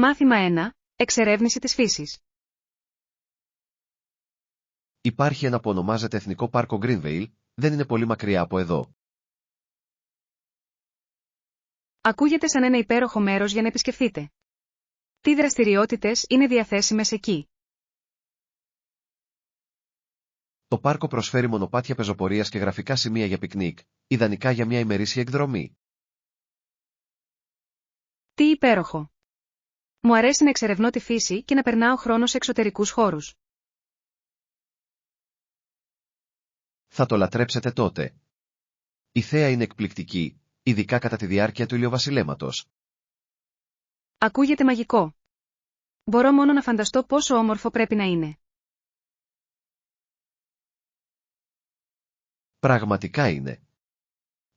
Μάθημα 1. Εξερεύνηση της φύσης. Υπάρχει ένα που ονομάζεται Εθνικό Πάρκο Greenvale, δεν είναι πολύ μακριά από εδώ. Ακούγεται σαν ένα υπέροχο μέρος για να επισκεφθείτε. Τι δραστηριότητες είναι διαθέσιμες εκεί? Το πάρκο προσφέρει μονοπάτια πεζοπορίας και γραφικά σημεία για πικνίκ, ιδανικά για μια ημερήσια εκδρομή. Τι υπέροχο! Μου αρέσει να εξερευνώ τη φύση και να περνάω χρόνο σε εξωτερικούς χώρους. Θα το λατρέψετε τότε. Η θέα είναι εκπληκτική, ειδικά κατά τη διάρκεια του ηλιοβασιλέματος. Ακούγεται μαγικό. Μπορώ μόνο να φανταστώ πόσο όμορφο πρέπει να είναι. Πραγματικά είναι.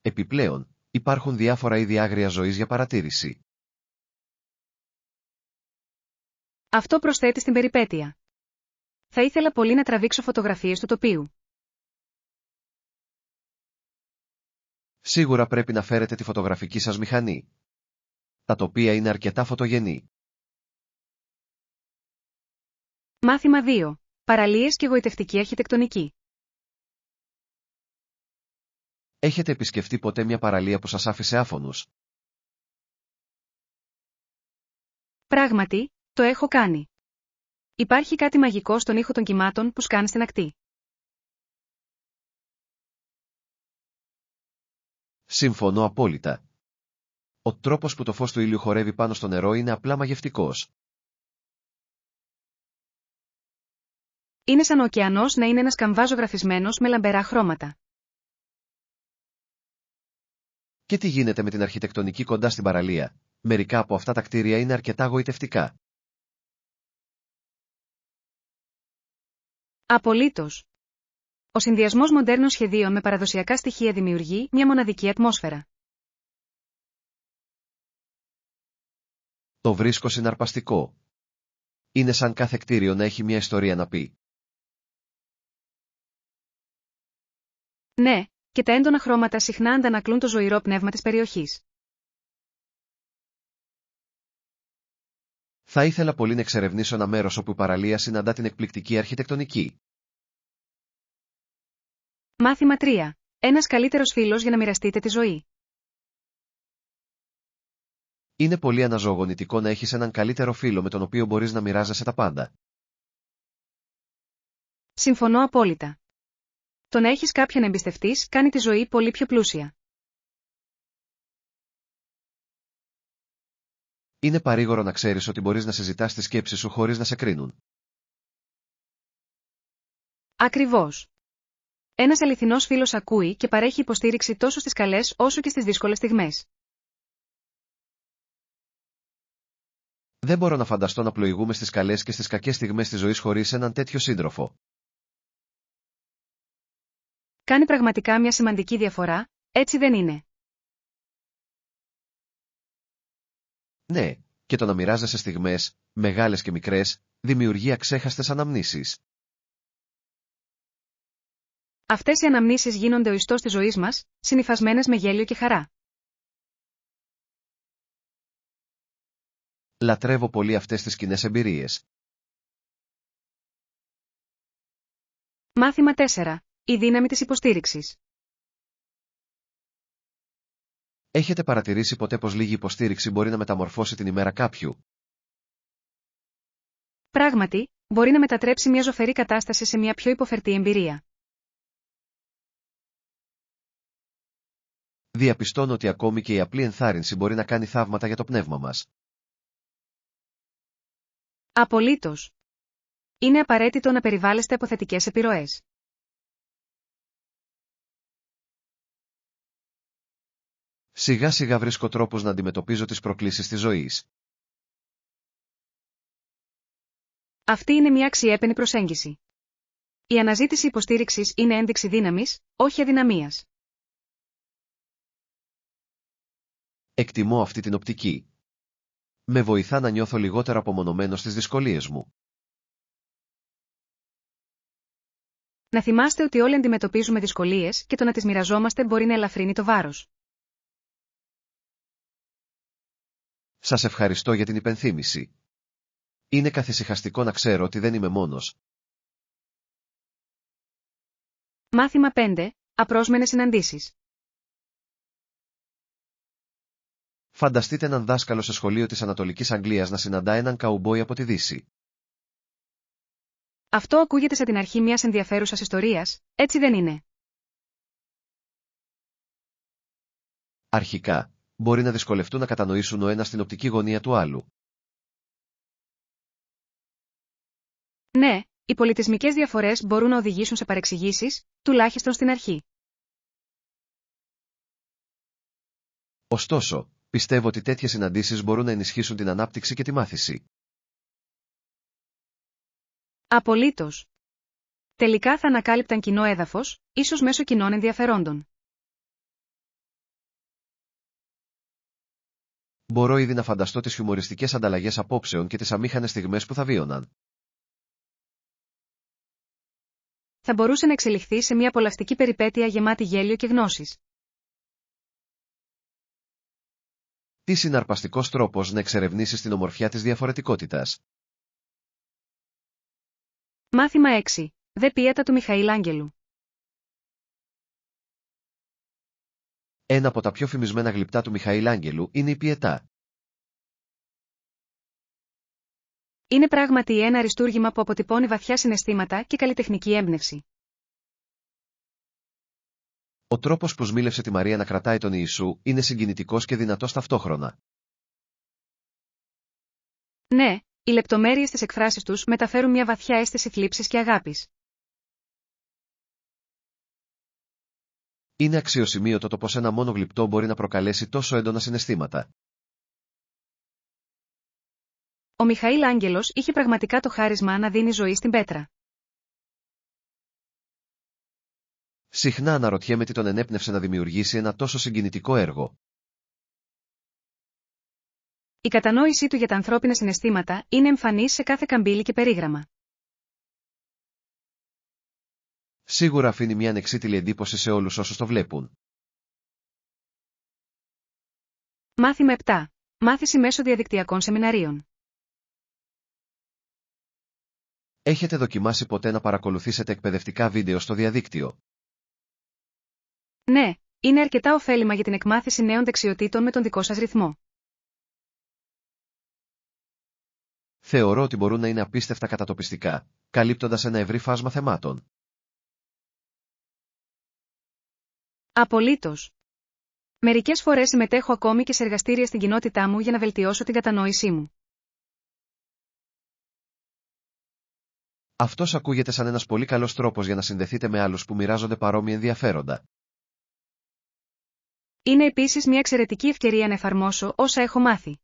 Επιπλέον, υπάρχουν διάφορα είδη άγριας ζωής για παρατήρηση. Αυτό προσθέτει στην περιπέτεια. Θα ήθελα πολύ να τραβήξω φωτογραφίες του τοπίου. Σίγουρα πρέπει να φέρετε τη φωτογραφική σας μηχανή. Τα τοπία είναι αρκετά φωτογενή. Μάθημα 2. Παραλίες και γοητευτική αρχιτεκτονική. Έχετε επισκεφτεί ποτέ μια παραλία που σας άφησε άφωνους? Πράγματι, το έχω κάνει. Υπάρχει κάτι μαγικό στον ήχο των κυμάτων που σκάνε στην ακτή. Συμφωνώ απόλυτα. Ο τρόπος που το φως του ήλιου χορεύει πάνω στο νερό είναι απλά μαγευτικός. Είναι σαν ο ωκεανός να είναι ένας καμβάς ζωγραφισμένος με λαμπερά χρώματα. Και τι γίνεται με την αρχιτεκτονική κοντά στην παραλία? Μερικά από αυτά τα κτίρια είναι αρκετά γοητευτικά. Απολύτως. Ο συνδυασμός μοντέρνων σχεδίων με παραδοσιακά στοιχεία δημιουργεί μια μοναδική ατμόσφαιρα. Το βρίσκω συναρπαστικό. Είναι σαν κάθε κτίριο να έχει μια ιστορία να πει. Ναι, και τα έντονα χρώματα συχνά αντανακλούν το ζωηρό πνεύμα της περιοχής. Θα ήθελα πολύ να εξερευνήσω ένα μέρος όπου η παραλία συναντά την εκπληκτική αρχιτεκτονική. Μάθημα 3. Ένας καλύτερος φίλος για να μοιραστείτε τη ζωή. Είναι πολύ αναζωογονητικό να έχεις έναν καλύτερο φίλο με τον οποίο μπορείς να μοιράζεσαι τα πάντα. Συμφωνώ απόλυτα. Το να έχεις κάποιον να εμπιστευτείς κάνει τη ζωή πολύ πιο πλούσια. Είναι παρήγορο να ξέρεις ότι μπορείς να συζητάς τις σκέψεις σου χωρίς να σε κρίνουν. Ακριβώς. Ένας αληθινός φίλος ακούει και παρέχει υποστήριξη τόσο στις καλές όσο και στις δύσκολες στιγμές. Δεν μπορώ να φανταστώ να πλοηγούμε στις καλές και στις κακές στιγμές της ζωής χωρίς έναν τέτοιο σύντροφο. Κάνει πραγματικά μια σημαντική διαφορά, έτσι δεν είναι? Ναι, και το να μοιράζεσαι στιγμές, μεγάλες και μικρές, δημιουργεί αξέχαστες αναμνήσεις. Αυτές οι αναμνήσεις γίνονται ο ιστός της ζωής μας, συνυφασμένες με γέλιο και χαρά. Λατρεύω πολύ αυτές τις κοινές εμπειρίες. Μάθημα 4. Η δύναμη της υποστήριξης. Έχετε παρατηρήσει ποτέ πως λίγη υποστήριξη μπορεί να μεταμορφώσει την ημέρα κάποιου? Πράγματι, μπορεί να μετατρέψει μια ζωφερή κατάσταση σε μια πιο υποφερτή εμπειρία. Διαπιστώνω ότι ακόμη και η απλή ενθάρρυνση μπορεί να κάνει θαύματα για το πνεύμα μας. Απολύτως. Είναι απαραίτητο να περιβάλλεστε από θετικές επιρροές. Σιγά σιγά βρίσκω τρόπους να αντιμετωπίζω τις προκλήσεις της ζωής. Αυτή είναι μια αξιέπαινη προσέγγιση. Η αναζήτηση υποστήριξης είναι ένδειξη δύναμης, όχι αδυναμίας. Εκτιμώ αυτή την οπτική. Με βοηθά να νιώθω λιγότερο απομονωμένος στις δυσκολίες μου. Να θυμάστε ότι όλοι αντιμετωπίζουμε δυσκολίες και το να τις μοιραζόμαστε μπορεί να ελαφρύνει το βάρος. Σας ευχαριστώ για την υπενθύμηση. Είναι καθησυχαστικό να ξέρω ότι δεν είμαι μόνος. Μάθημα 5. Απρόσμενες συναντήσεις. Φανταστείτε έναν δάσκαλο σε σχολείο της Ανατολικής Αγγλίας να συναντά έναν καουμπόι από τη Δύση. Αυτό ακούγεται σε την αρχή μιας ενδιαφέρουσας ιστορίας, έτσι δεν είναι? Αρχικά, μπορεί να δυσκολευτούν να κατανοήσουν ο ένας την οπτική γωνία του άλλου. Ναι, οι πολιτισμικές διαφορές μπορούν να οδηγήσουν σε παρεξηγήσεις, τουλάχιστον στην αρχή. Ωστόσο, πιστεύω ότι τέτοιες συναντήσεις μπορούν να ενισχύσουν την ανάπτυξη και τη μάθηση. Απολύτως. Τελικά θα ανακάλυπταν κοινό έδαφος, ίσως μέσω κοινών ενδιαφερόντων. Μπορώ ήδη να φανταστώ τις χιουμοριστικές ανταλλαγές απόψεων και τις αμήχανες στιγμές που θα βίωναν. Θα μπορούσε να εξελιχθεί σε μια απολαυστική περιπέτεια γεμάτη γέλιο και γνώσεις. Τι συναρπαστικός τρόπος να εξερευνήσεις την ομορφιά της διαφορετικότητας. Μάθημα 6. Δε ποίητα του Μιχαήλ Άγγελου. Ένα από τα πιο φημισμένα γλυπτά του Μιχαήλ Άγγελου είναι η Πιετά. Είναι πράγματι ένα αριστούργημα που αποτυπώνει βαθιά συναισθήματα και καλλιτεχνική έμπνευση. Ο τρόπος που σμήλευσε τη Μαρία να κρατάει τον Ιησού είναι συγκινητικός και δυνατός ταυτόχρονα. Ναι, οι λεπτομέρειες της εκφράσης τους μεταφέρουν μια βαθιά αίσθηση θλίψης και αγάπης. Είναι αξιοσημείωτο το πως ένα μόνο γλυπτό μπορεί να προκαλέσει τόσο έντονα συναισθήματα. Ο Μιχαήλ Άγγελος είχε πραγματικά το χάρισμα να δίνει ζωή στην πέτρα. Συχνά αναρωτιέμαι τι τον ενέπνευσε να δημιουργήσει ένα τόσο συγκινητικό έργο. Η κατανόησή του για τα ανθρώπινα συναισθήματα είναι εμφανής σε κάθε καμπύλη και περίγραμμα. Σίγουρα αφήνει μια ανεξίτηλη εντύπωση σε όλους όσους το βλέπουν. Μάθημα 7. Μάθηση μέσω διαδικτυακών σεμιναρίων. Έχετε δοκιμάσει ποτέ να παρακολουθήσετε εκπαιδευτικά βίντεο στο διαδίκτυο? Ναι, είναι αρκετά ωφέλιμα για την εκμάθηση νέων δεξιοτήτων με τον δικό σας ρυθμό. Θεωρώ ότι μπορούν να είναι απίστευτα κατατοπιστικά, καλύπτοντας ένα ευρύ φάσμα θεμάτων. Απολύτως. Μερικές φορές συμμετέχω ακόμη και σε εργαστήρια στην κοινότητά μου για να βελτιώσω την κατανόησή μου. Αυτός ακούγεται σαν ένας πολύ καλός τρόπος για να συνδεθείτε με άλλους που μοιράζονται παρόμοια ενδιαφέροντα. Είναι επίσης μια εξαιρετική ευκαιρία να εφαρμόσω όσα έχω μάθει.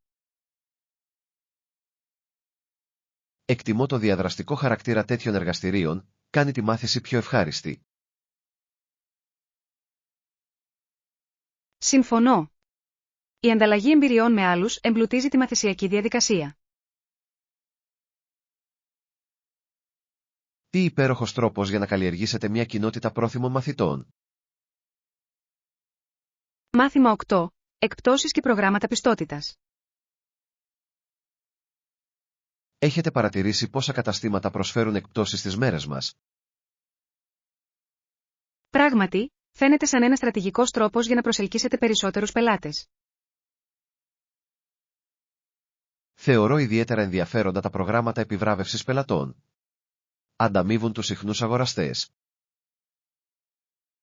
Εκτιμώ το διαδραστικό χαρακτήρα τέτοιων εργαστηρίων, κάνει τη μάθηση πιο ευχάριστη. Συμφωνώ. Η ανταλλαγή εμπειριών με άλλους εμπλουτίζει τη μαθησιακή διαδικασία. Τι υπέροχος τρόπος για να καλλιεργήσετε μια κοινότητα πρόθυμων μαθητών. Μάθημα 8. Εκπτώσεις και προγράμματα πιστότητας. Έχετε παρατηρήσει πόσα καταστήματα προσφέρουν εκπτώσεις στις μέρες μας? Πράγματι, φαίνεται σαν ένα στρατηγικός τρόπος για να προσελκύσετε περισσότερους πελάτες. Θεωρώ ιδιαίτερα ενδιαφέροντα τα προγράμματα επιβράβευσης πελατών. Ανταμείβουν τους συχνούς αγοραστές.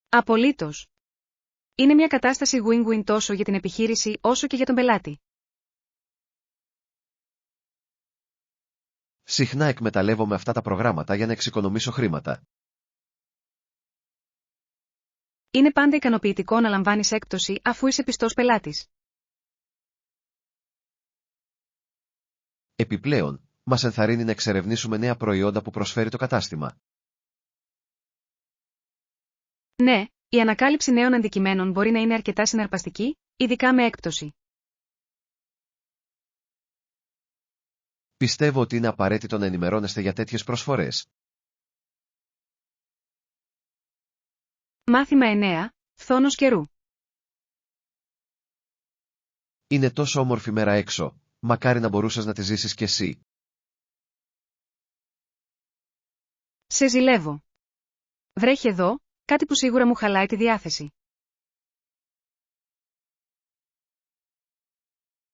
Απολύτως. Είναι μια κατάσταση win-win τόσο για την επιχείρηση όσο και για τον πελάτη. Συχνά εκμεταλλεύομαι αυτά τα προγράμματα για να εξοικονομήσω χρήματα. Είναι πάντα ικανοποιητικό να λαμβάνεις έκπτωση αφού είσαι πιστός πελάτης. Επιπλέον, μας ενθαρρύνει να εξερευνήσουμε νέα προϊόντα που προσφέρει το κατάστημα. Ναι, η ανακάλυψη νέων αντικειμένων μπορεί να είναι αρκετά συναρπαστική, ειδικά με έκπτωση. Πιστεύω ότι είναι απαραίτητο να ενημερώνεστε για τέτοιες προσφορές. Μάθημα 9. Φθόνος καιρού. Είναι τόσο όμορφη μέρα έξω, Μακάρι να μπορούσες να τη ζήσεις κι εσύ. Σε ζηλεύω. Βρέχει εδώ, κάτι που σίγουρα μου χαλάει τη διάθεση.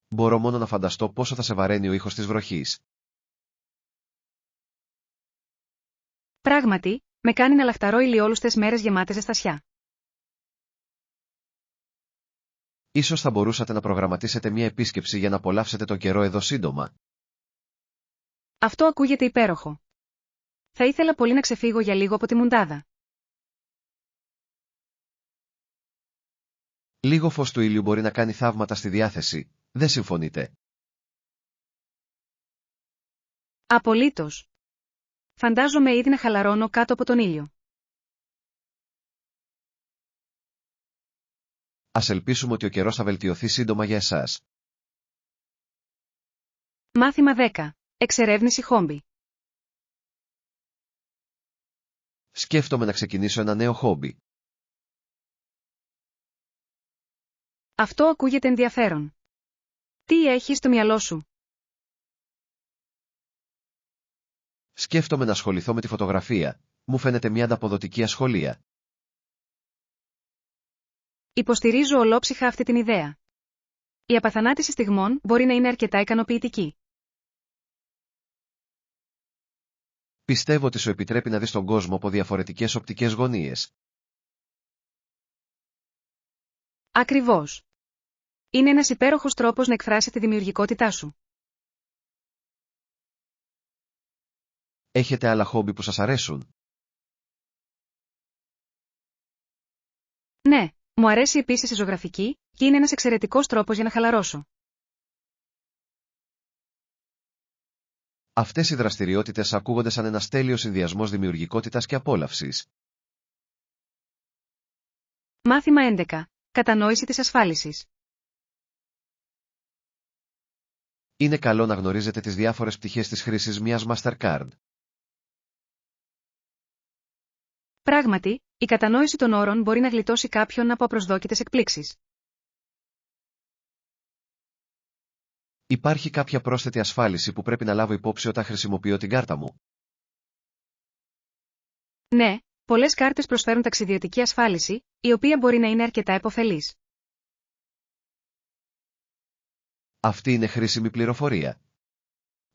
Μπορώ μόνο να φανταστώ πόσο θα σε βαραίνει ο ήχος της βροχής. Πράγματι, με κάνει να λαχταρώ ηλιόλουστες μέρες γεμάτες ζεστασιά. Ίσως θα μπορούσατε να προγραμματίσετε μια επίσκεψη για να απολαύσετε τον καιρό εδώ σύντομα. Αυτό ακούγεται υπέροχο. Θα ήθελα πολύ να ξεφύγω για λίγο από τη μουντάδα. Λίγο φως του ήλιου μπορεί να κάνει θαύματα στη διάθεση, δεν συμφωνείτε? Απολύτως. Φαντάζομαι ήδη να χαλαρώνω κάτω από τον ήλιο. Ας ελπίσουμε ότι ο καιρός θα βελτιωθεί σύντομα για εσάς. Μάθημα 10. Εξερεύνηση χόμπι. Σκέφτομαι να ξεκινήσω ένα νέο χόμπι. Αυτό ακούγεται ενδιαφέρον. Τι έχεις στο μυαλό σου? Σκέφτομαι να ασχοληθώ με τη φωτογραφία. Μου φαίνεται μια ανταποδοτική ασχολία. Υποστηρίζω ολόψυχα αυτή την ιδέα. Η απαθανάτηση στιγμών μπορεί να είναι αρκετά ικανοποιητική. Πιστεύω ότι σου επιτρέπει να δεις τον κόσμο από διαφορετικές οπτικές γωνίες. Ακριβώς. Είναι ένας υπέροχος τρόπος να εκφράσεις τη δημιουργικότητά σου. Έχετε άλλα χόμπι που σας αρέσουν? Ναι, μου αρέσει επίσης η ζωγραφική και είναι ένας εξαιρετικός τρόπος για να χαλαρώσω. Αυτές οι δραστηριότητες ακούγονται σαν ένας τέλειος συνδυασμός δημιουργικότητας και απόλαυσης. Μάθημα 11. Κατανόηση της ασφάλισης. Είναι καλό να γνωρίζετε τις διάφορες πτυχές της χρήσης μιας Mastercard. Πράγματι, η κατανόηση των όρων μπορεί να γλιτώσει κάποιον από απροσδόκητες εκπλήξεις. Υπάρχει κάποια πρόσθετη ασφάλιση που πρέπει να λάβω υπόψη όταν χρησιμοποιώ την κάρτα μου? Ναι, πολλές κάρτες προσφέρουν ταξιδιωτική ασφάλιση, η οποία μπορεί να είναι αρκετά επωφελής. Αυτή είναι χρήσιμη πληροφορία.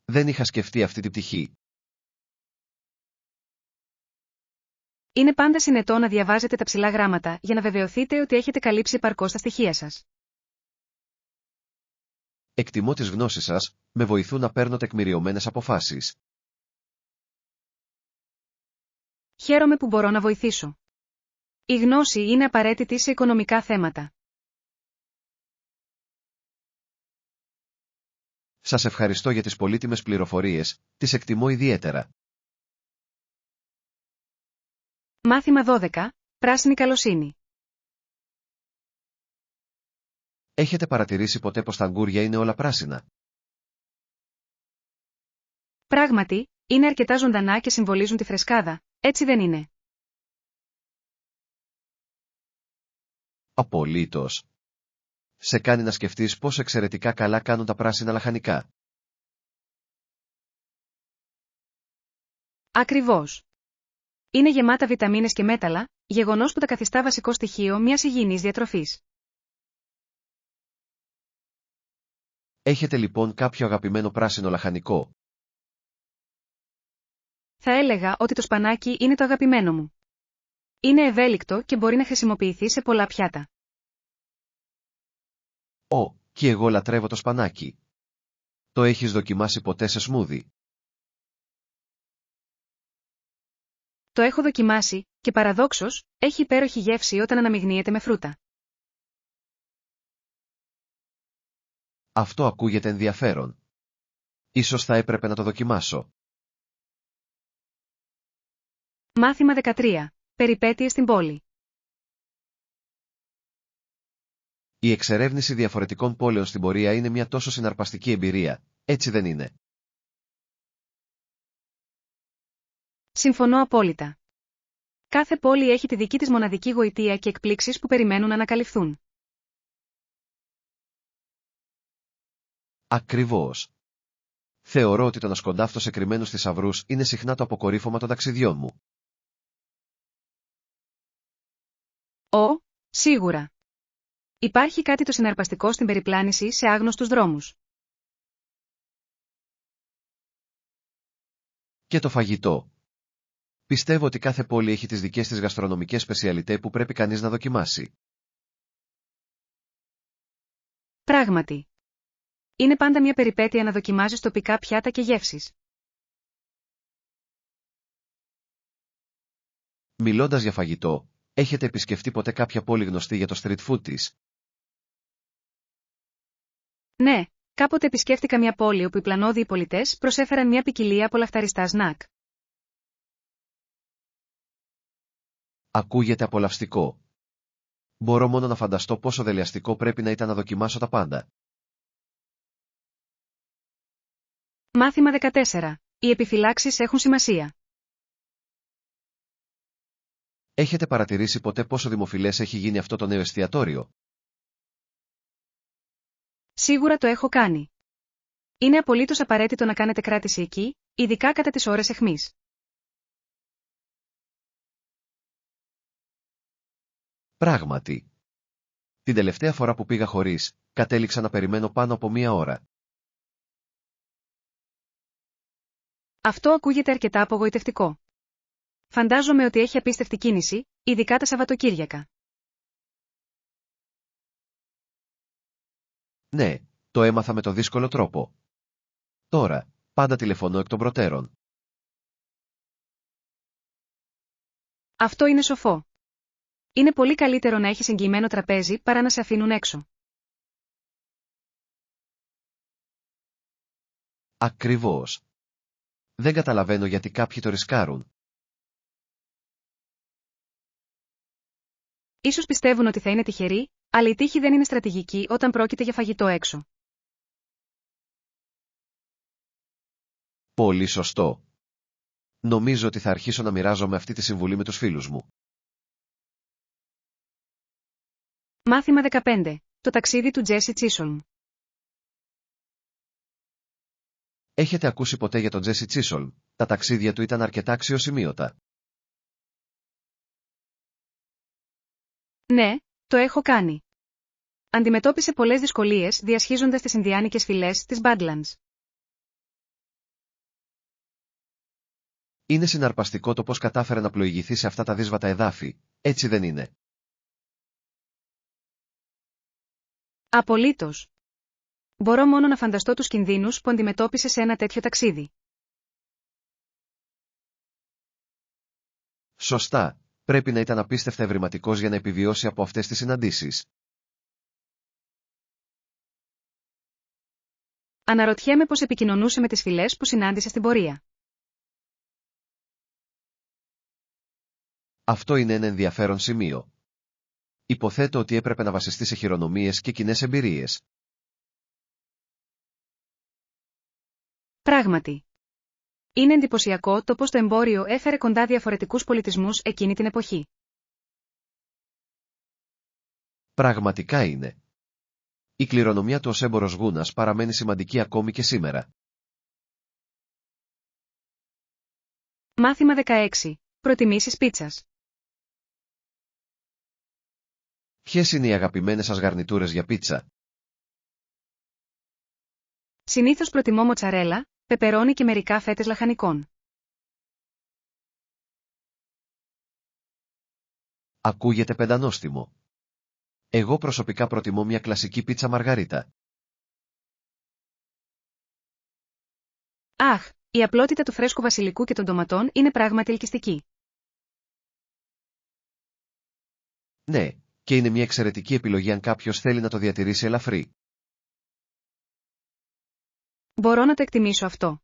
Δεν είχα σκεφτεί αυτή την πτυχή. Είναι πάντα συνετό να διαβάζετε τα ψηλά γράμματα για να βεβαιωθείτε ότι έχετε καλύψει επαρκώς τα στοιχεία σας. Εκτιμώ τις γνώσεις σας, με βοηθούν να παίρνω τεκμηριωμένες αποφάσεις. Χαίρομαι που μπορώ να βοηθήσω. Η γνώση είναι απαραίτητη σε οικονομικά θέματα. Σας ευχαριστώ για τις πολύτιμες πληροφορίες, τις εκτιμώ ιδιαίτερα. Μάθημα 12. Πράσινη καλοσύνη. Έχετε παρατηρήσει ποτέ πως τα αγγούρια είναι όλα πράσινα? Πράγματι, είναι αρκετά ζωντανά και συμβολίζουν τη φρεσκάδα, έτσι δεν είναι? Απολύτως. Σε κάνει να σκεφτείς πόσο εξαιρετικά καλά κάνουν τα πράσινα λαχανικά. Ακριβώς. Είναι γεμάτα βιταμίνες και μέταλλα, γεγονός που τα καθιστά βασικό στοιχείο μιας υγιεινής διατροφής. Έχετε λοιπόν κάποιο αγαπημένο πράσινο λαχανικό? Θα έλεγα ότι το σπανάκι είναι το αγαπημένο μου. Είναι ευέλικτο και μπορεί να χρησιμοποιηθεί σε πολλά πιάτα. Και εγώ λατρεύω το σπανάκι. Το έχεις δοκιμάσει ποτέ σε σμούδι? Το έχω δοκιμάσει, και παραδόξως, έχει υπέροχη γεύση όταν αναμειγνύεται με φρούτα. Αυτό ακούγεται ενδιαφέρον. Ίσως θα έπρεπε να το δοκιμάσω. Μάθημα 13. Περιπέτειες στην πόλη. Η εξερεύνηση διαφορετικών πόλεων στην πορεία είναι μια τόσο συναρπαστική εμπειρία, έτσι δεν είναι? Συμφωνώ απόλυτα. Κάθε πόλη έχει τη δική της μοναδική γοητεία και εκπλήξεις που περιμένουν να ανακαλυφθούν. Ακριβώς. Θεωρώ ότι το να σκοντάφτω σε κρυμμένους θησαυρούς είναι συχνά το αποκορύφωμα των ταξιδιών μου. Σίγουρα. Υπάρχει κάτι το συναρπαστικό στην περιπλάνηση σε άγνωστους δρόμους. Και το φαγητό. Πιστεύω ότι κάθε πόλη έχει τις δικές της γαστρονομικές σπεσιαλιτέ που πρέπει κανείς να δοκιμάσει. Πράγματι. Είναι πάντα μια περιπέτεια να δοκιμάζεις τοπικά πιάτα και γεύσεις. Μιλώντας για φαγητό, έχετε επισκεφτεί ποτέ κάποια πόλη γνωστή για το street food της? Ναι, κάποτε επισκέφτηκα μια πόλη όπου οι πλανόδιοι πολιτές προσέφεραν μια ποικιλία από λαχταριστά σνακ. Ακούγεται απολαυστικό. Μπορώ μόνο να φανταστώ πόσο δελεαστικό πρέπει να ήταν να δοκιμάσω τα πάντα. Μάθημα 14. Οι επιφυλάξεις έχουν σημασία. Έχετε παρατηρήσει ποτέ πόσο δημοφιλές έχει γίνει αυτό το νέο εστιατόριο? Σίγουρα το έχω κάνει. Είναι απολύτως απαραίτητο να κάνετε κράτηση εκεί, ειδικά κατά τις ώρες αιχμής. Πράγματι. Την τελευταία φορά που πήγα χωρίς, κατέληξα να περιμένω πάνω από 1 ώρα. Αυτό ακούγεται αρκετά απογοητευτικό. Φαντάζομαι ότι έχει απίστευτη κίνηση, ειδικά τα Σαββατοκύριακα. Ναι, το έμαθα με το δύσκολο τρόπο. Τώρα, πάντα τηλεφωνώ εκ των προτέρων. Αυτό είναι σοφό. Είναι πολύ καλύτερο να έχεις εγγυημένο τραπέζι παρά να σε αφήνουν έξω. Ακριβώς. Δεν καταλαβαίνω γιατί κάποιοι το ρισκάρουν. Ίσως πιστεύουν ότι θα είναι τυχεροί, αλλά η τύχη δεν είναι στρατηγική όταν πρόκειται για φαγητό έξω. Πολύ σωστό. Νομίζω ότι θα αρχίσω να μοιράζομαι αυτή τη συμβουλή με τους φίλους μου. Μάθημα 15. Το ταξίδι του Τζέσι Τσίσολμ. Έχετε ακούσει ποτέ για τον Τζέσι Τσίσολμ? Τα ταξίδια του ήταν αρκετά αξιοσημείωτα. Ναι, το έχω κάνει. Αντιμετώπισε πολλές δυσκολίες διασχίζοντας τις Ινδιάνικες φυλές της Badlands. Είναι συναρπαστικό το πώς κατάφερε να πλοηγηθεί σε αυτά τα δύσβατα εδάφη, έτσι δεν είναι? Απολύτως. Μπορώ μόνο να φανταστώ τους κινδύνους που αντιμετώπισε σε ένα τέτοιο ταξίδι. Σωστά, πρέπει να ήταν απίστευτα ευρηματικός για να επιβιώσει από αυτές τις συναντήσεις. Αναρωτιέμαι πώς επικοινωνούσε με τις φυλές που συνάντησε στην πορεία. Αυτό είναι ένα ενδιαφέρον σημείο. Υποθέτω ότι έπρεπε να βασιστεί σε χειρονομίες και κοινές εμπειρίες. Πράγματι. Είναι εντυπωσιακό το πώς το εμπόριο έφερε κοντά διαφορετικούς πολιτισμούς εκείνη την εποχή. Πραγματικά είναι. Η κληρονομιά του ως έμπορος γούνας παραμένει σημαντική ακόμη και σήμερα. Μάθημα 16. Προτιμήσεις πίτσας. Ποιες είναι οι αγαπημένες σας γαρνιτούρες για πίτσα? Συνήθως προτιμώ μοτσαρέλα, πεπερόνι και μερικά φέτες λαχανικών. Ακούγεται πεντανόστιμο. Εγώ προσωπικά προτιμώ μια κλασική πίτσα μαργαρίτα. Αχ, η απλότητα του φρέσκου βασιλικού και των ντοματών είναι πράγματι ελκυστική. Ναι, και είναι μια εξαιρετική επιλογή αν κάποιος θέλει να το διατηρήσει ελαφρύ. Μπορώ να το εκτιμήσω αυτό.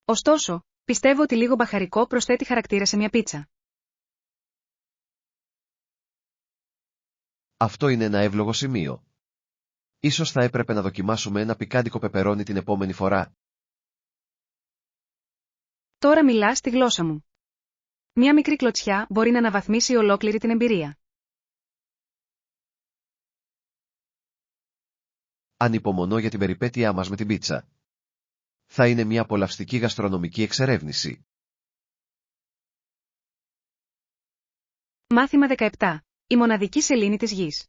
Ωστόσο, πιστεύω ότι λίγο μπαχαρικό προσθέτει χαρακτήρα σε μια πίτσα. Αυτό είναι ένα εύλογο σημείο. Ίσως θα έπρεπε να δοκιμάσουμε ένα πικάντικο πεπερόνι την επόμενη φορά. Τώρα μιλάς στη γλώσσα μου. Μια μικρή κλωτσιά μπορεί να αναβαθμίσει ολόκληρη την εμπειρία. Ανυπομονώ για την περιπέτειά μας με την πίτσα. Θα είναι μια απολαυστική γαστρονομική εξερεύνηση. Μάθημα 17. Η μοναδική σελήνη της γης.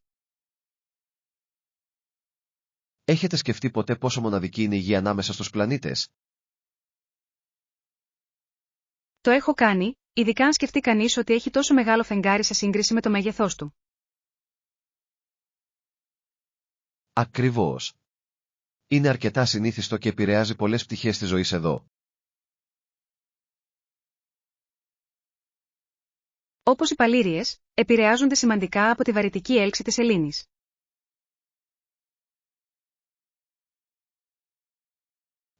Έχετε σκεφτεί ποτέ πόσο μοναδική είναι η γη ανάμεσα στους πλανήτες? Το έχω κάνει, ειδικά αν σκεφτεί κανείς ότι έχει τόσο μεγάλο φεγγάρι σε σύγκριση με το μέγεθός του. Ακριβώς. Είναι αρκετά συνήθιστο και επηρεάζει πολλές πτυχές της ζωής εδώ. Όπως οι παλήριες, επηρεάζονται σημαντικά από τη βαρυτική έλξη της σελήνης.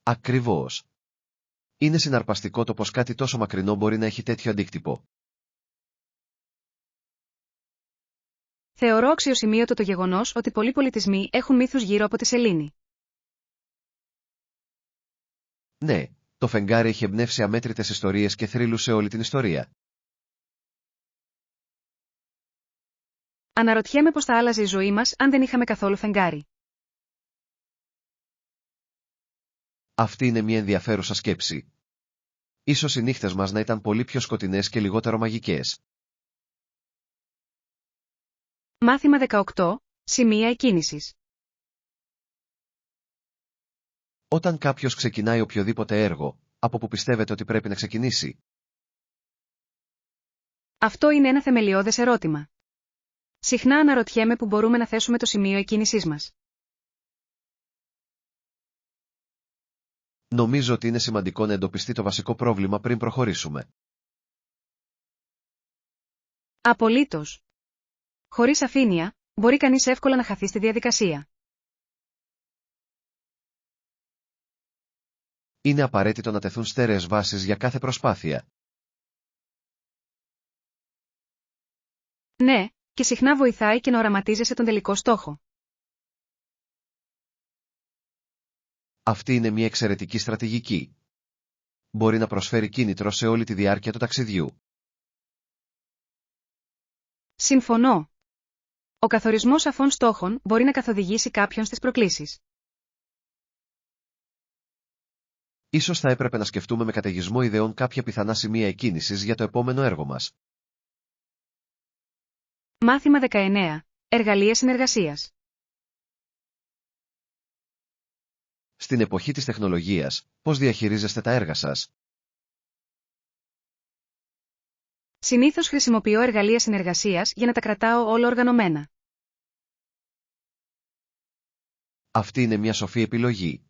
Ακριβώς. Είναι συναρπαστικό το πως κάτι τόσο μακρινό μπορεί να έχει τέτοιο αντίκτυπο. Θεωρώ αξιοσημείωτο το γεγονός ότι πολλοί πολιτισμοί έχουν μύθους γύρω από τη σελήνη. Ναι, το φεγγάρι έχει εμπνεύσει αμέτρητες ιστορίες και θρύλους σε όλη την ιστορία. Αναρωτιέμαι πώς θα άλλαζε η ζωή μας αν δεν είχαμε καθόλου φεγγάρι. Αυτή είναι μια ενδιαφέρουσα σκέψη. Ίσως οι νύχτες μας να ήταν πολύ πιο σκοτεινές και λιγότερο μαγικές. Μάθημα 18. Σημεία εκκίνησης. Όταν κάποιος ξεκινάει οποιοδήποτε έργο, από που πιστεύετε ότι πρέπει να ξεκινήσει? Αυτό είναι ένα θεμελιώδες ερώτημα. Συχνά αναρωτιέμαι που μπορούμε να θέσουμε το σημείο εκκίνησής μας. Νομίζω ότι είναι σημαντικό να εντοπιστεί το βασικό πρόβλημα πριν προχωρήσουμε. Απολύτως. Χωρίς αφήνεια, μπορεί κανείς εύκολα να χαθεί στη διαδικασία. Είναι απαραίτητο να τεθούν στέρεες βάσεις για κάθε προσπάθεια. Ναι, και συχνά βοηθάει και να οραματίζεσαι τον τελικό στόχο. Αυτή είναι μια εξαιρετική στρατηγική. Μπορεί να προσφέρει κίνητρο σε όλη τη διάρκεια του ταξιδιού. Συμφωνώ. Ο καθορισμός σαφών στόχων μπορεί να καθοδηγήσει κάποιον στις προκλήσεις. Ίσως θα έπρεπε να σκεφτούμε με καταιγισμό ιδεών κάποια πιθανά σημεία εκκίνησης για το επόμενο έργο μας. Μάθημα 19. Εργαλεία συνεργασίας. Στην εποχή της τεχνολογίας, πώς διαχειρίζεστε τα έργα σας? Συνήθως χρησιμοποιώ εργαλεία συνεργασίας για να τα κρατάω όλα οργανωμένα. Αυτή είναι μια σοφή επιλογή.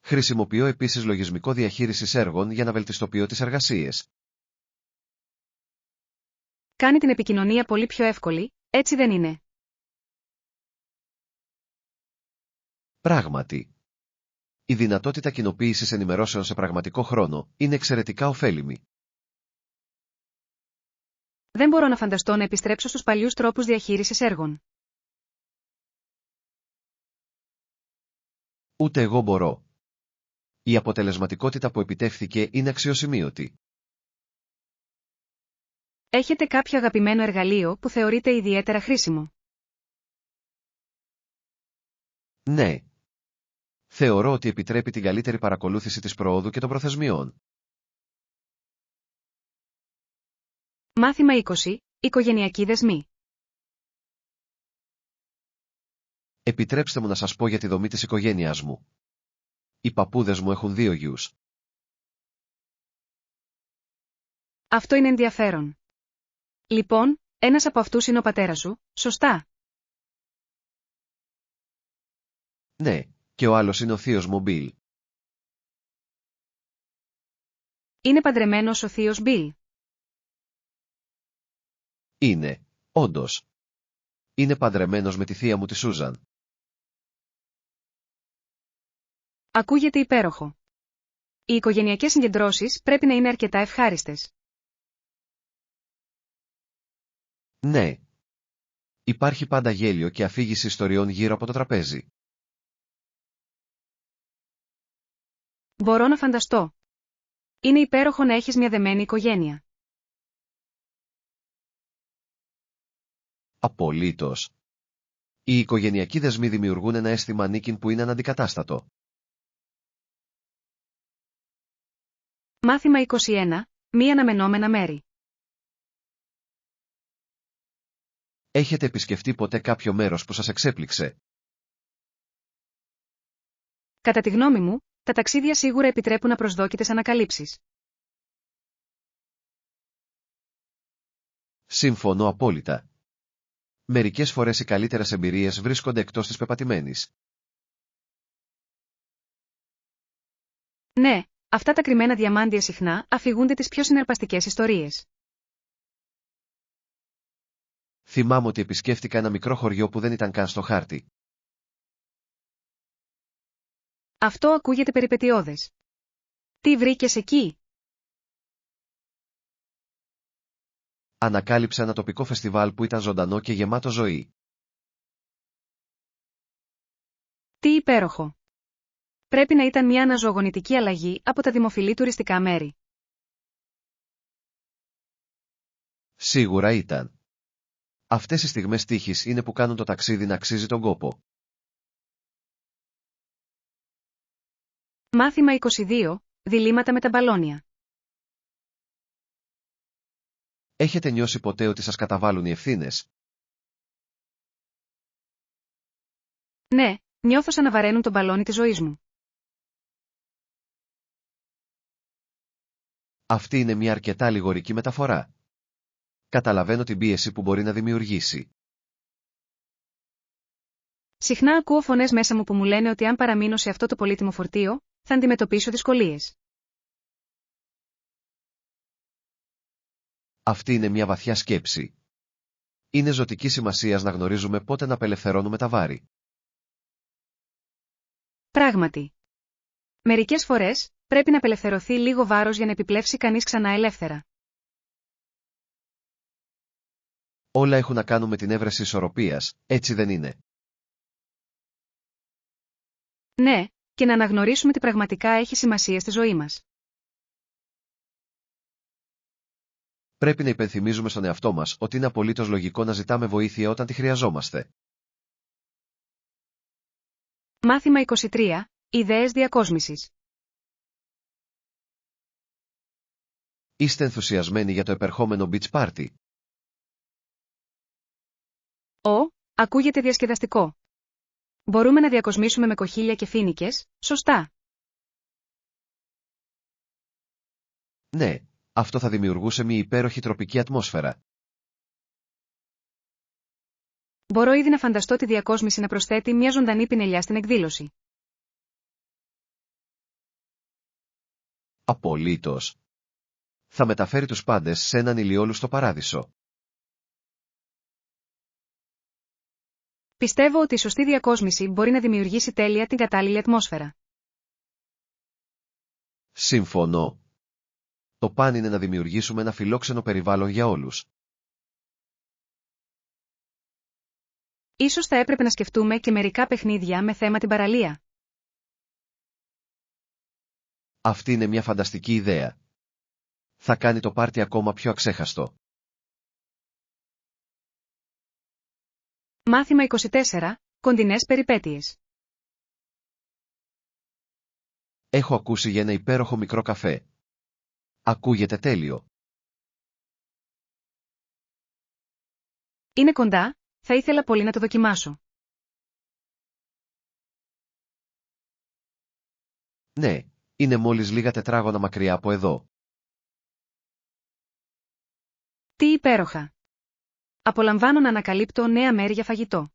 Χρησιμοποιώ επίσης λογισμικό διαχείρισης έργων για να βελτιστοποιώ τις εργασίες. Κάνει την επικοινωνία πολύ πιο εύκολη, έτσι δεν είναι? Πράγματι. Η δυνατότητα κοινοποίησης ενημερώσεων σε πραγματικό χρόνο είναι εξαιρετικά ωφέλιμη. Δεν μπορώ να φανταστώ να επιστρέψω στους παλιούς τρόπους διαχείρισης έργων. Ούτε εγώ μπορώ. Η αποτελεσματικότητα που επιτεύχθηκε είναι αξιοσημείωτη. Έχετε κάποιο αγαπημένο εργαλείο που θεωρείτε ιδιαίτερα χρήσιμο? Ναι. Θεωρώ ότι επιτρέπει την καλύτερη παρακολούθηση της προόδου και των προθεσμιών. Μάθημα 20. Οικογενειακοί δεσμοί. Επιτρέψτε μου να σας πω για τη δομή της οικογένειάς μου. Οι παππούδες μου έχουν 2 γιους. Αυτό είναι ενδιαφέρον. Λοιπόν, ένας από αυτούς είναι ο πατέρας σου, σωστά? Ναι, και ο άλλος είναι ο θείος μου Μπιλ. Είναι παντρεμένος ο θείος Μπιλ? Είναι, όντως. Είναι παντρεμένος με τη θεία μου τη Σούζαν. Ακούγεται υπέροχο. Οι οικογενειακές συγκεντρώσεις πρέπει να είναι αρκετά ευχάριστες. Ναι. Υπάρχει πάντα γέλιο και αφήγηση ιστοριών γύρω από το τραπέζι. Μπορώ να φανταστώ. Είναι υπέροχο να έχεις μια δεμένη οικογένεια. Απολύτως. Οι οικογενειακοί δεσμοί δημιουργούν ένα αίσθημα ανήκειν που είναι αναντικατάστατο. Μάθημα 21. Μη αναμενόμενα μέρη. Έχετε επισκεφτεί ποτέ κάποιο μέρος που σας εξέπληξε? Κατά τη γνώμη μου, τα ταξίδια σίγουρα επιτρέπουν απροσδόκητες ανακαλύψεις. Συμφωνώ απόλυτα. Μερικές φορές οι καλύτερες εμπειρίες βρίσκονται εκτός της πεπατημένης. Ναι, αυτά τα κρυμμένα διαμάντια συχνά αφηγούνται τις πιο συναρπαστικές ιστορίες. Θυμάμαι ότι επισκέφτηκα ένα μικρό χωριό που δεν ήταν καν στο χάρτη. Αυτό ακούγεται περιπετειώδες. Τι βρήκες εκεί? Ανακάλυψα ένα τοπικό φεστιβάλ που ήταν ζωντανό και γεμάτο ζωή. Τι υπέροχο! Πρέπει να ήταν μια αναζωογονητική αλλαγή από τα δημοφιλή τουριστικά μέρη. Σίγουρα ήταν. Αυτές οι στιγμές τύχης είναι που κάνουν το ταξίδι να αξίζει τον κόπο. Μάθημα 22. Διλήμματα με τα μπαλόνια. Έχετε νιώσει ποτέ ότι σας καταβάλουν οι ευθύνες? Ναι, νιώθω σαν να βαραίνουν τον μπαλόνι της ζωής μου. Αυτή είναι μια αρκετά λιγορική μεταφορά. Καταλαβαίνω την πίεση που μπορεί να δημιουργήσει. Συχνά ακούω φωνές μέσα μου που μου λένε ότι αν παραμείνω σε αυτό το πολύτιμο φορτίο, θα αντιμετωπίσω δυσκολίες. Αυτή είναι μια βαθιά σκέψη. Είναι ζωτική σημασίας να γνωρίζουμε πότε να απελευθερώνουμε τα βάρη. Πράγματι. Μερικές φορές, πρέπει να απελευθερωθεί λίγο βάρος για να επιπλέψει κανείς ξανά ελεύθερα. Όλα έχουν να κάνουν με την έβρεση ισορροπίας, έτσι δεν είναι? Ναι, και να αναγνωρίσουμε τι πραγματικά έχει σημασία στη ζωή μας. Πρέπει να υπενθυμίζουμε στον εαυτό μας ότι είναι απολύτως λογικό να ζητάμε βοήθεια όταν τη χρειαζόμαστε. Μάθημα 23. Ιδέες διακόσμησης. Είστε ενθουσιασμένοι για το επερχόμενο beach party? Ακούγεται διασκεδαστικό. Μπορούμε να διακοσμήσουμε με κοχύλια και φοίνικες, σωστά. Ναι, αυτό θα δημιουργούσε μια υπέροχη τροπική ατμόσφαιρα. Μπορώ ήδη να φανταστώ τη διακόσμηση να προσθέτει μια ζωντανή πινελιά στην εκδήλωση. Απολύτως. Θα μεταφέρει τους πάντες σε έναν ηλιόλουστο παράδεισο. Πιστεύω ότι η σωστή διακόσμηση μπορεί να δημιουργήσει τέλεια την κατάλληλη ατμόσφαιρα. Συμφωνώ. Το παν είναι να δημιουργήσουμε ένα φιλόξενο περιβάλλον για όλους. Ίσως θα έπρεπε να σκεφτούμε και μερικά παιχνίδια με θέμα την παραλία. Αυτή είναι μια φανταστική ιδέα. Θα κάνει το πάρτι ακόμα πιο αξέχαστο. Μάθημα 24. Κοντινές περιπέτειες. Έχω ακούσει για ένα υπέροχο μικρό καφέ. Ακούγεται τέλειο. Είναι κοντά, θα ήθελα πολύ να το δοκιμάσω. Ναι, είναι μόλις λίγα τετράγωνα μακριά από εδώ. Τι υπέροχα! Απολαμβάνω να ανακαλύπτω νέα μέρη για φαγητό.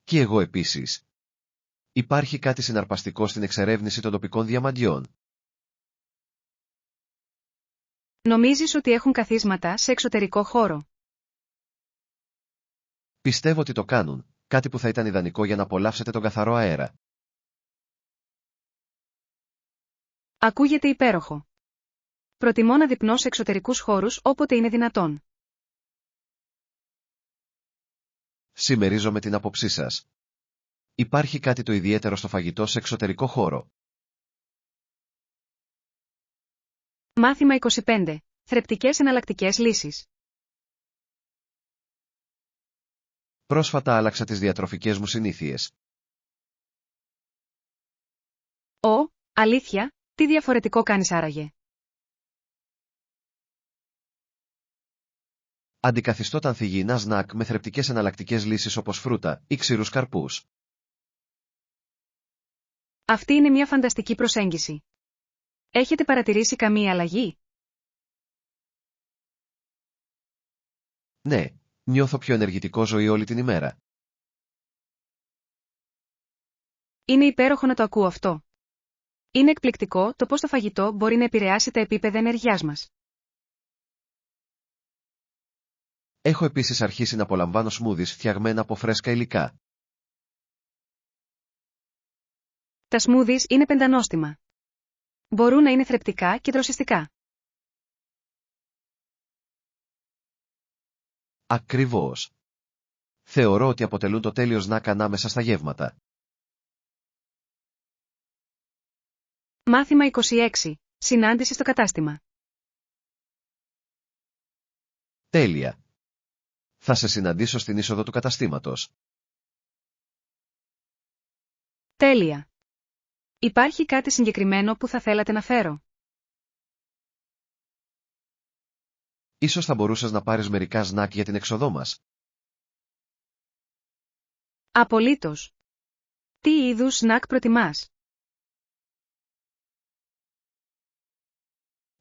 Και εγώ επίσης. Υπάρχει κάτι συναρπαστικό στην εξερεύνηση των τοπικών διαμαντιών. Νομίζεις ότι έχουν καθίσματα σε εξωτερικό χώρο? Πιστεύω ότι το κάνουν, κάτι που θα ήταν ιδανικό για να απολαύσετε τον καθαρό αέρα. Ακούγεται υπέροχο. Προτιμώ να δειπνώ σε εξωτερικούς χώρους όποτε είναι δυνατόν. Συμμερίζομαι την άποψή σας. Υπάρχει κάτι το ιδιαίτερο στο φαγητό σε εξωτερικό χώρο. Μάθημα 25. Θρεπτικές εναλλακτικές λύσεις. Πρόσφατα άλλαξα τις διατροφικές μου συνήθειες. Αλήθεια, τι διαφορετικό κάνεις άραγε? Αντικαθιστώ τα ανθυγιεινά σνακ με θρεπτικές εναλλακτικές λύσεις όπως φρούτα ή ξηρούς καρπούς. Αυτή είναι μια φανταστική προσέγγιση. Έχετε παρατηρήσει καμία αλλαγή? Ναι, νιώθω πιο ενεργητικό ζωή όλη την ημέρα. Είναι υπέροχο να το ακούω αυτό. Είναι εκπληκτικό το πώς το φαγητό μπορεί να επηρεάσει τα επίπεδα ενεργειάς μας. Έχω επίσης αρχίσει να απολαμβάνω σμούδις φτιαγμένα από φρέσκα υλικά. Τα σμούδις είναι πεντανόστιμα. Μπορούν να είναι θρεπτικά και δροσιστικά. Ακριβώς. Θεωρώ ότι αποτελούν το τέλειο σνακ ανάμεσα στα γεύματα. Μάθημα 26. Συνάντηση στο κατάστημα. Τέλεια. Θα σε συναντήσω στην είσοδο του καταστήματος. Τέλεια. Υπάρχει κάτι συγκεκριμένο που θα θέλατε να φέρω? Ίσως θα μπορούσες να πάρεις μερικά σνακ για την έξοδό μας. Απολύτως. Τι είδους σνακ προτιμάς?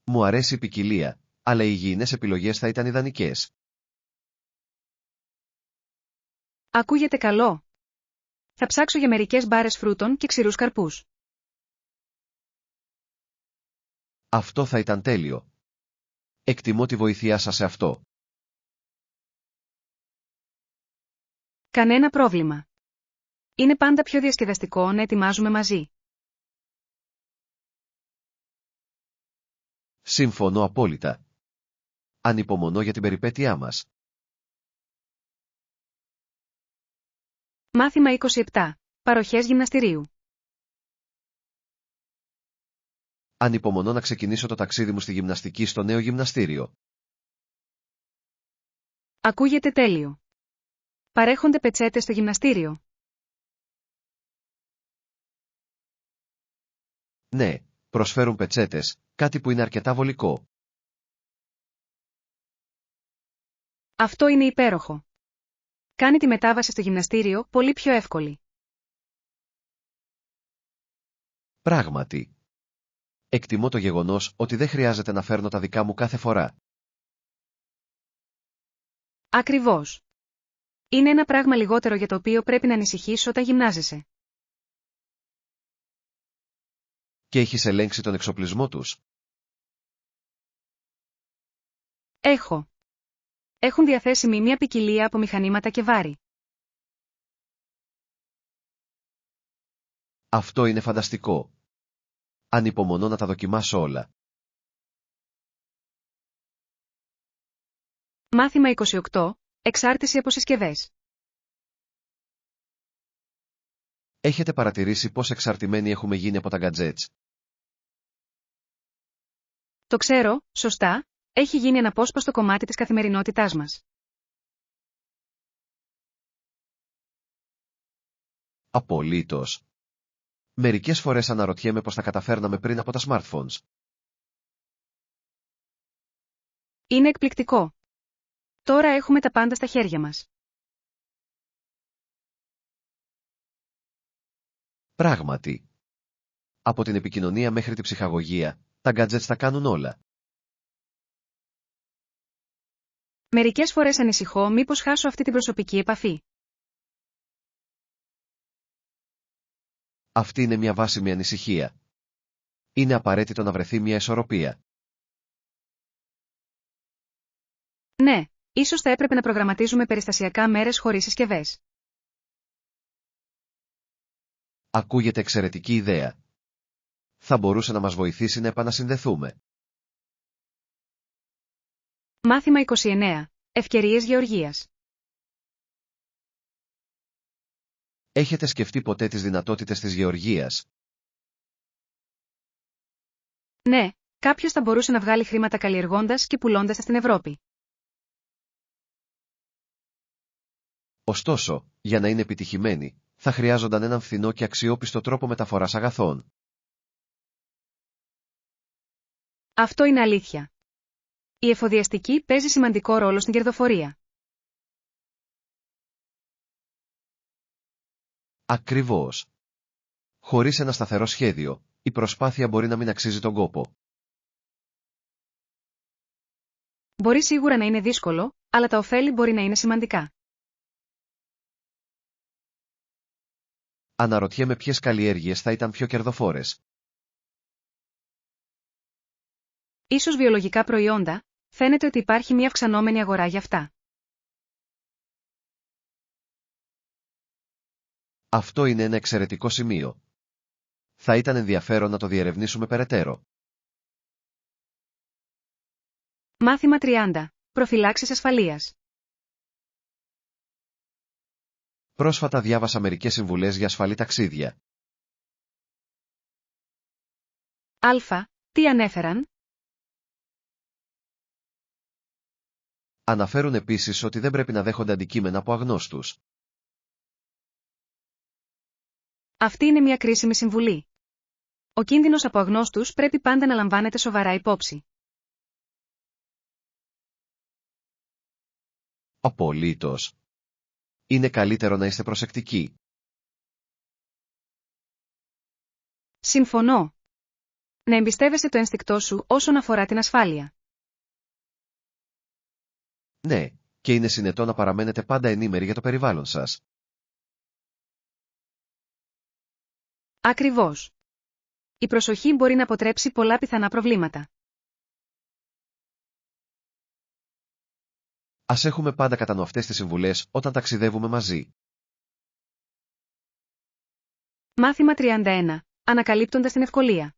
Μου αρέσει η ποικιλία, αλλά οι υγιεινές επιλογές θα ήταν ιδανικές. Ακούγεται καλό. Θα ψάξω για μερικές μπάρες φρούτων και ξηρούς καρπούς. Αυτό θα ήταν τέλειο. Εκτιμώ τη βοήθειά σας σε αυτό. Κανένα πρόβλημα. Είναι πάντα πιο διασκεδαστικό να ετοιμάζουμε μαζί. Συμφωνώ απόλυτα. Ανυπομονώ για την περιπέτειά μας. Μάθημα 27. Παροχές γυμναστηρίου. Ανυπομονώ να ξεκινήσω το ταξίδι μου στη γυμναστική στο νέο γυμναστήριο. Ακούγεται τέλειο. Παρέχονται πετσέτες στο γυμναστήριο? Ναι, προσφέρουν πετσέτες, κάτι που είναι αρκετά βολικό. Αυτό είναι υπέροχο. Κάνει τη μετάβαση στο γυμναστήριο πολύ πιο εύκολη. Πράγματι. Εκτιμώ το γεγονός ότι δεν χρειάζεται να φέρνω τα δικά μου κάθε φορά. Ακριβώς. Είναι ένα πράγμα λιγότερο για το οποίο πρέπει να ανησυχείς όταν γυμνάζεσαι. Και έχεις ελέγξει τον εξοπλισμό τους? Έχω. Έχουν διαθέσιμη μια ποικιλία από μηχανήματα και βάρη. Αυτό είναι φανταστικό. Ανυπομονώ να τα δοκιμάσω όλα. Μάθημα 28. Εξάρτηση από συσκευές. Έχετε παρατηρήσει πώς εξαρτημένοι έχουμε γίνει από τα γκατζέτς? Το ξέρω, σωστά, έχει γίνει αναπόσπαστο κομμάτι της καθημερινότητάς μας. Απολύτως. Μερικές φορές αναρωτιέμαι πώς τα καταφέρναμε πριν από τα smartphones. Είναι εκπληκτικό. Τώρα έχουμε τα πάντα στα χέρια μας. Πράγματι. Από την επικοινωνία μέχρι την ψυχαγωγία, τα γκατζέτς τα κάνουν όλα. Μερικές φορές ανησυχώ μήπως χάσω αυτή την προσωπική επαφή. Αυτή είναι μια βάσιμη ανησυχία. Είναι απαραίτητο να βρεθεί μια ισορροπία. Ναι, ίσως θα έπρεπε να προγραμματίζουμε περιστασιακά μέρες χωρίς συσκευές. Ακούγεται εξαιρετική ιδέα. Θα μπορούσε να μας βοηθήσει να επανασυνδεθούμε. Μάθημα 29. Ευκαιρίες γεωργίας. Έχετε σκεφτεί ποτέ τις δυνατότητες της γεωργίας? Ναι, κάποιος θα μπορούσε να βγάλει χρήματα καλλιεργώντας και πουλώντας τα στην Ευρώπη. Ωστόσο, για να είναι επιτυχημένη, θα χρειάζονταν έναν φθηνό και αξιόπιστο τρόπο μεταφοράς αγαθών. Αυτό είναι αλήθεια. Η εφοδιαστική παίζει σημαντικό ρόλο στην κερδοφορία. Ακριβώς. Χωρίς ένα σταθερό σχέδιο, η προσπάθεια μπορεί να μην αξίζει τον κόπο. Μπορεί σίγουρα να είναι δύσκολο, αλλά τα ωφέλη μπορεί να είναι σημαντικά. Αναρωτιέμαι ποιες καλλιέργειες θα ήταν πιο κερδοφόρες. Ίσως βιολογικά προϊόντα, φαίνεται ότι υπάρχει μια αυξανόμενη αγορά για αυτά. Αυτό είναι ένα εξαιρετικό σημείο. Θα ήταν ενδιαφέρον να το διερευνήσουμε περαιτέρω. Μάθημα 30. Προφυλάξεις ασφαλείας. Πρόσφατα διάβασα μερικές συμβουλές για ασφαλή ταξίδια. Α. Τι ανέφεραν? Αναφέρουν επίσης ότι δεν πρέπει να δέχονται αντικείμενα από αγνώστους. Αυτή είναι μια κρίσιμη συμβουλή. Ο κίνδυνος από αγνώστους πρέπει πάντα να λαμβάνεται σοβαρά υπόψη. Απολύτως. Είναι καλύτερο να είστε προσεκτικοί. Συμφωνώ. Να εμπιστεύεσαι το ένστικτό σου όσον αφορά την ασφάλεια. Ναι, και είναι συνετό να παραμένετε πάντα ενήμεροι για το περιβάλλον σας. Ακριβώς. Η προσοχή μπορεί να αποτρέψει πολλά πιθανά προβλήματα. Ας έχουμε πάντα κατά νου αυτές τις συμβουλές όταν ταξιδεύουμε μαζί. Μάθημα 31. Ανακαλύπτοντας την ευκολία.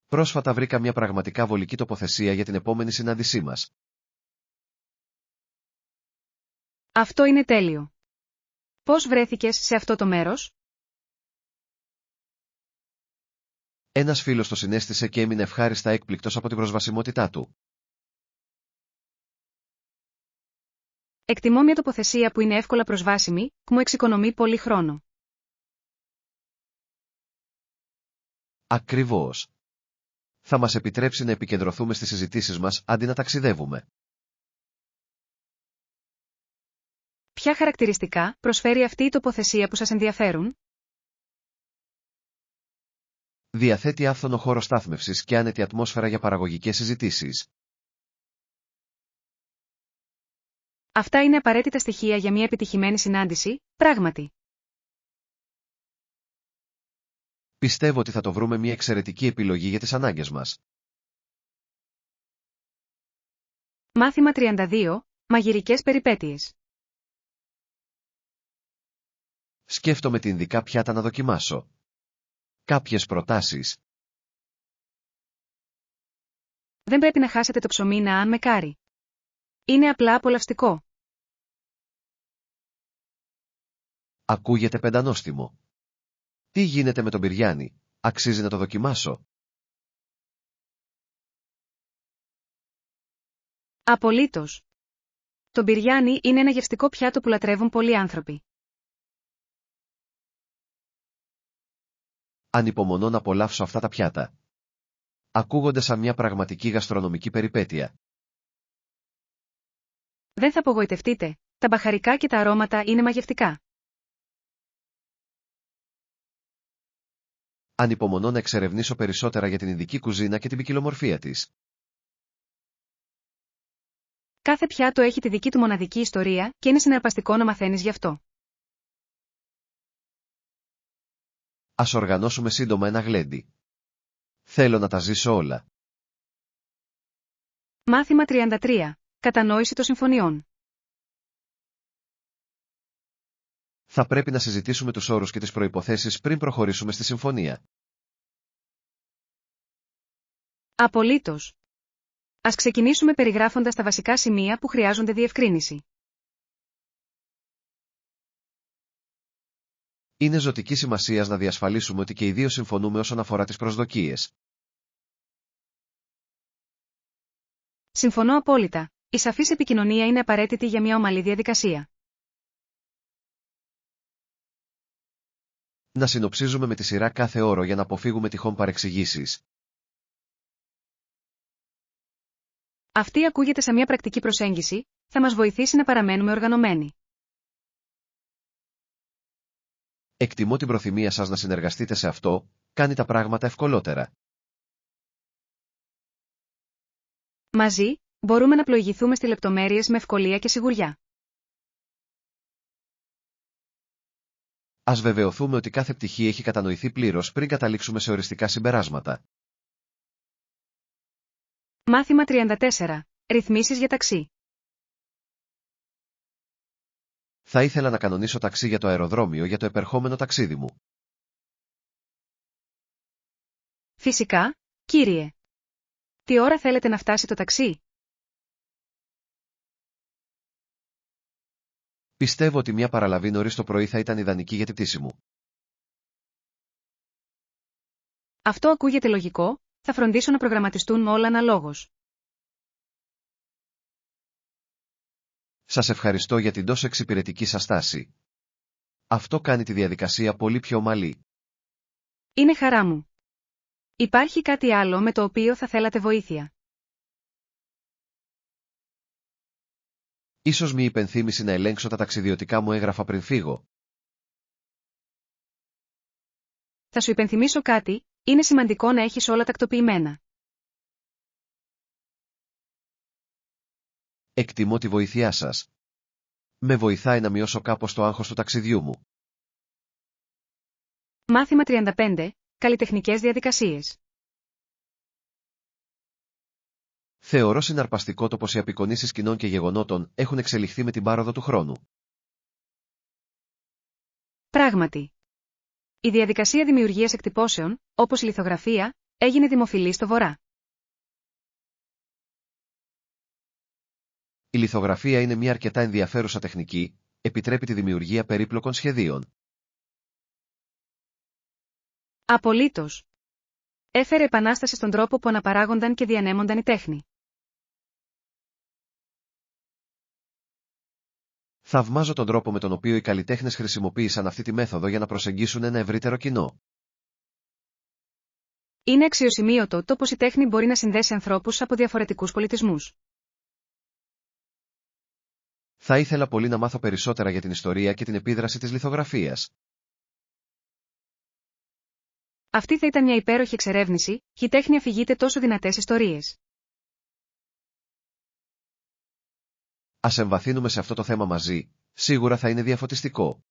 Πρόσφατα βρήκα μια πραγματικά βολική τοποθεσία για την επόμενη συνάντησή μας. Αυτό είναι τέλειο. Πώς βρέθηκες σε αυτό το μέρος? Ένας φίλος το συνέστησε και έμεινε ευχάριστα έκπληκτος από την προσβασιμότητά του. Εκτιμώ μια τοποθεσία που είναι εύκολα προσβάσιμη, που μου εξοικονομεί πολύ χρόνο. Ακριβώς. Θα μας επιτρέψει να επικεντρωθούμε στις συζητήσεις μας αντί να ταξιδεύουμε. Ποια χαρακτηριστικά προσφέρει αυτή η τοποθεσία που σας ενδιαφέρουν? Διαθέτει άφθονο χώρο στάθμευσης και άνετη ατμόσφαιρα για παραγωγικές συζητήσεις. Αυτά είναι απαραίτητα στοιχεία για μια επιτυχημένη συνάντηση, πράγματι. Πιστεύω ότι θα το βρούμε μια εξαιρετική επιλογή για τις ανάγκες μας. Μάθημα 32. Μαγειρικές περιπέτειες. Σκέφτομαι τι ινδικά πιάτα να δοκιμάσω. Κάποιες προτάσεις. Δεν πρέπει να χάσετε το ψωμί νaan με κάρι. Είναι απλά απολαυστικό. Ακούγεται πεντανόστιμο. Τι γίνεται με τον μπιριάνι, αξίζει να το δοκιμάσω? Απολύτως. Το μπιριάνι είναι ένα γευστικό πιάτο που λατρεύουν πολλοί άνθρωποι. Ανυπομονώ να απολαύσω αυτά τα πιάτα. Ακούγονται σαν μια πραγματική γαστρονομική περιπέτεια. Δεν θα απογοητευτείτε, τα μπαχαρικά και τα αρώματα είναι μαγευτικά. Ανυπομονώ να εξερευνήσω περισσότερα για την ινδική κουζίνα και την ποικιλομορφία της. Κάθε πιάτο έχει τη δική του μοναδική ιστορία και είναι συναρπαστικό να μαθαίνεις γι' αυτό. Ας οργανώσουμε σύντομα ένα γλέντι. Θέλω να τα ζήσω όλα. Μάθημα 33. Κατανόηση των συμφωνιών. Θα πρέπει να συζητήσουμε τους όρους και τις προϋποθέσεις πριν προχωρήσουμε στη συμφωνία. Απολύτως. Ας ξεκινήσουμε περιγράφοντας τα βασικά σημεία που χρειάζονται διευκρίνηση. Είναι ζωτική σημασίας να διασφαλίσουμε ότι και οι δύο συμφωνούμε όσον αφορά τις προσδοκίες. Συμφωνώ απόλυτα. η σαφής επικοινωνία είναι απαραίτητη για μια ομαλή διαδικασία. Να συνοψίζουμε με τη σειρά κάθε όρο για να αποφύγουμε τυχόν παρεξηγήσεις. Αυτή ακούγεται σαν μια πρακτική προσέγγιση, θα μας βοηθήσει να παραμένουμε οργανωμένοι. Εκτιμώ την προθυμία σας να συνεργαστείτε σε αυτό, κάνει τα πράγματα ευκολότερα. Μαζί, μπορούμε να πλοηγηθούμε στις λεπτομέρειες με ευκολία και σιγουριά. Ας βεβαιωθούμε ότι κάθε πτυχή έχει κατανοηθεί πλήρως πριν καταλήξουμε σε οριστικά συμπεράσματα. Μάθημα 34. Ρυθμίσεις για ταξί. Θα ήθελα να κανονίσω ταξί για το αεροδρόμιο για το επερχόμενο ταξίδι μου. Φυσικά, κύριε. Τι ώρα θέλετε να φτάσει το ταξί? Πιστεύω ότι μια παραλαβή νωρίς το πρωί θα ήταν ιδανική για την πτήση μου. Αυτό ακούγεται λογικό, θα φροντίσω να προγραμματιστούν όλα αναλόγως. Σας ευχαριστώ για την τόσο εξυπηρετική σας στάση. Αυτό κάνει τη διαδικασία πολύ πιο ομαλή. Είναι χαρά μου. Υπάρχει κάτι άλλο με το οποίο θα θέλατε βοήθεια? Ίσως μια υπενθύμηση να ελέγξω τα ταξιδιωτικά μου έγγραφα πριν φύγω. Θα σου υπενθυμίσω κάτι, είναι σημαντικό να έχεις όλα τακτοποιημένα. Εκτιμώ τη βοήθειά σας. Με βοηθάει να μειώσω κάπως το άγχος του ταξιδιού μου. Μάθημα 35. Καλλιτεχνικές διαδικασίες. Θεωρώ συναρπαστικό το πως οι απεικονίσεις κοινών και γεγονότων έχουν εξελιχθεί με την πάροδο του χρόνου. Πράγματι. Η διαδικασία δημιουργίας εκτυπώσεων, όπως η λιθογραφία, έγινε δημοφιλή στο Βορρά. Η λιθογραφία είναι μια αρκετά ενδιαφέρουσα τεχνική, επιτρέπει τη δημιουργία περίπλοκων σχεδίων. Απολύτως. Έφερε επανάσταση στον τρόπο που αναπαράγονταν και διανέμονταν η τέχνη. Θαυμάζω τον τρόπο με τον οποίο οι καλλιτέχνες χρησιμοποίησαν αυτή τη μέθοδο για να προσεγγίσουν ένα ευρύτερο κοινό. Είναι αξιοσημείωτο το πως η τέχνη μπορεί να συνδέσει ανθρώπους από διαφορετικούς πολιτισμούς. Θα ήθελα πολύ να μάθω περισσότερα για την ιστορία και την επίδραση της λιθογραφίας. Αυτή θα ήταν μια υπέροχη εξερεύνηση, και η τέχνη αφηγείται τόσο δυνατές ιστορίες. Ας εμβαθύνουμε σε αυτό το θέμα μαζί, σίγουρα θα είναι διαφωτιστικό.